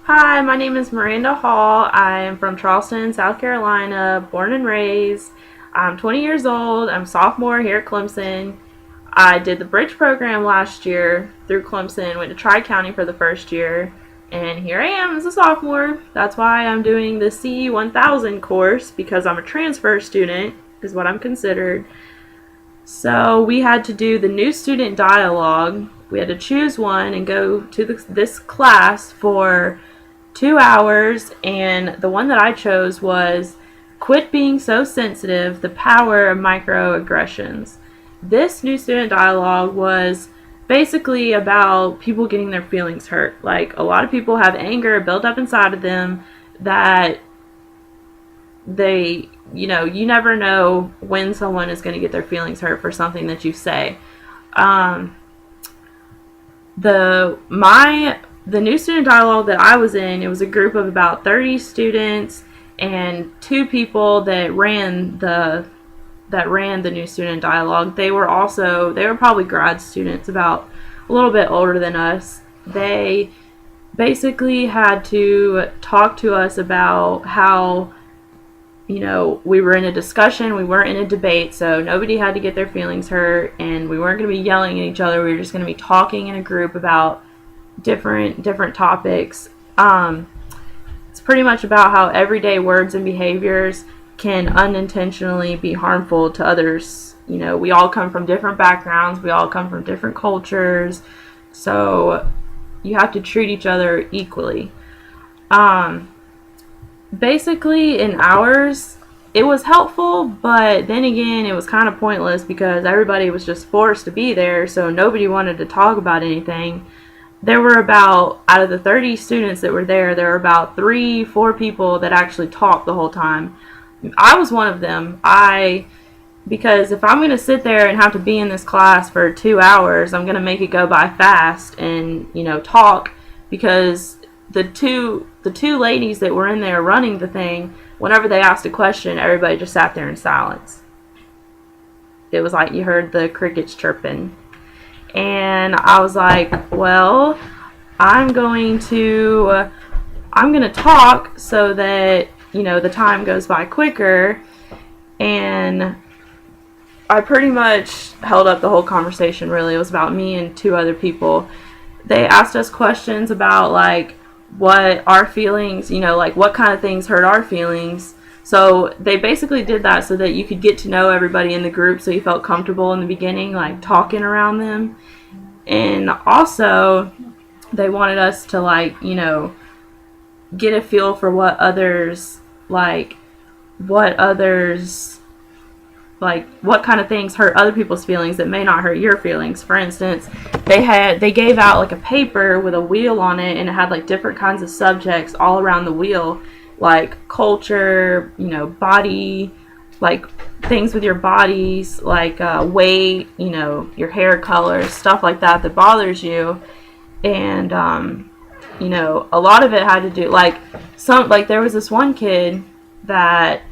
Hi, my name is Miranda Hall. I am from Charleston, South Carolina, born and raised. I'm 20 years old. I'm a sophomore here at Clemson. I did the bridge program last year through Clemson, went to Tri-County for the first year, and here I am as a sophomore. That's why I'm doing the CE 1000 course, because I'm a transfer student, is what I'm considered. So we had to do the new student dialogue. We had to choose one and go to this class for 2 hours, and the one that I chose was Quit Being So Sensitive, The Power of Microaggressions. This new student dialogue was basically about people getting their feelings hurt. Like, a lot of people have anger built up inside of them that you never know when someone is going to get their feelings hurt for something that you say. The new student dialogue that I was in, it was a group of about 30 students and two people that ran the new student dialogue. They were probably grad students, about a little bit older than us. They basically had to talk to us about how, we were in a discussion, we weren't in a debate, so nobody had to get their feelings hurt, and we weren't going to be yelling at each other. We were just going to be talking in a group about different topics. It's pretty much about how everyday words and behaviors can unintentionally be harmful to others. We all come from different backgrounds, we all come from different cultures, so you have to treat each other equally. Basically, in ours, it was helpful, but then again, it was kind of pointless because everybody was just forced to be there, so nobody wanted to talk about anything. There were out of the 30 students that were there were about 3-4 people that actually talked the whole time. I was one of them. Because if I'm going to sit there and have to be in this class for 2 hours, I'm going to make it go by fast and, talk, because the two ladies that were in there running the thing, whenever they asked a question, everybody just sat there in silence. It was like you heard the crickets chirping. And I was like, well, I'm going to talk so that, the time goes by quicker. And I pretty much held up the whole conversation, really. It was about me and 2 other people. They asked us questions about, like, what our feelings, what kind of things hurt our feelings. So they basically did that so that you could get to know everybody in the group, so you felt comfortable in the beginning, like talking around them. And also, they wanted us to, get a feel for what kind of things hurt other people's feelings that may not hurt your feelings. For instance, they gave out like a paper with a wheel on it, and it had like different kinds of subjects all around the wheel, like culture, body, like things with your bodies, like weight, your hair color, stuff like that bothers you. And a lot of it had to do, there was this one kid that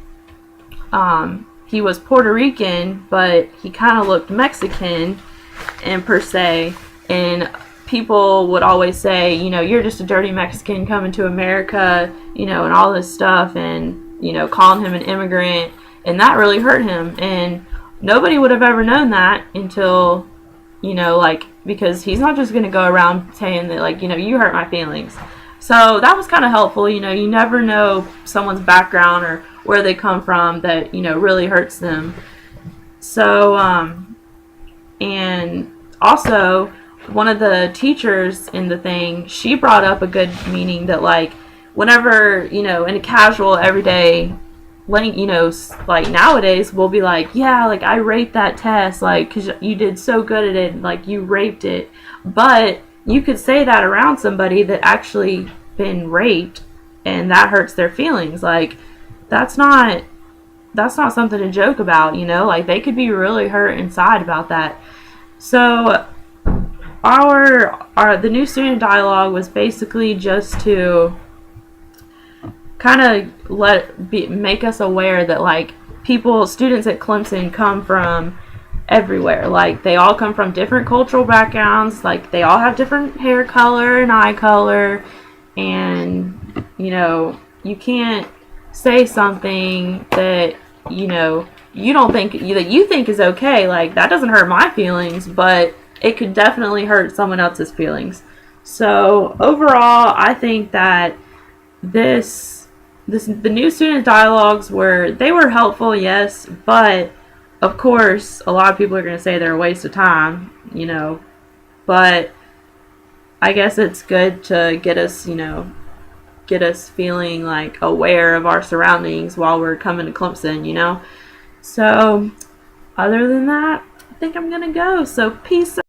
he was Puerto Rican, but he kind of looked Mexican per se, and people would always say, you're just a dirty Mexican coming to America, and all this stuff, and calling him an immigrant. And that really hurt him, and nobody would have ever known that until, because he's not just going to go around saying that, you hurt my feelings. So that was kind of helpful. You never know someone's background or where they come from that, really hurts them. So, and also, one of the teachers in the thing, she brought up a good meaning that, whenever, in a casual, everyday, nowadays we'll be like, yeah, I raped that test, because you did so good at it, you raped it. But you could say that around somebody that actually been raped, and that hurts their feelings. That's not something to joke about, they could be really hurt inside about that. So the new student dialogue was basically just to kind of make us aware that students at Clemson come from everywhere. They all come from different cultural backgrounds. They all have different hair color and eye color, and you can't say something that you don't think that you think is okay. Like, that doesn't hurt my feelings, but it could definitely hurt someone else's feelings. So overall, I think that the new student dialogues they were helpful, yes, but of course a lot of people are going to say they're a waste of time, but I guess it's good to get us feeling like aware of our surroundings while we're coming to Clemson. So other than that, I think I'm gonna go. So peace out.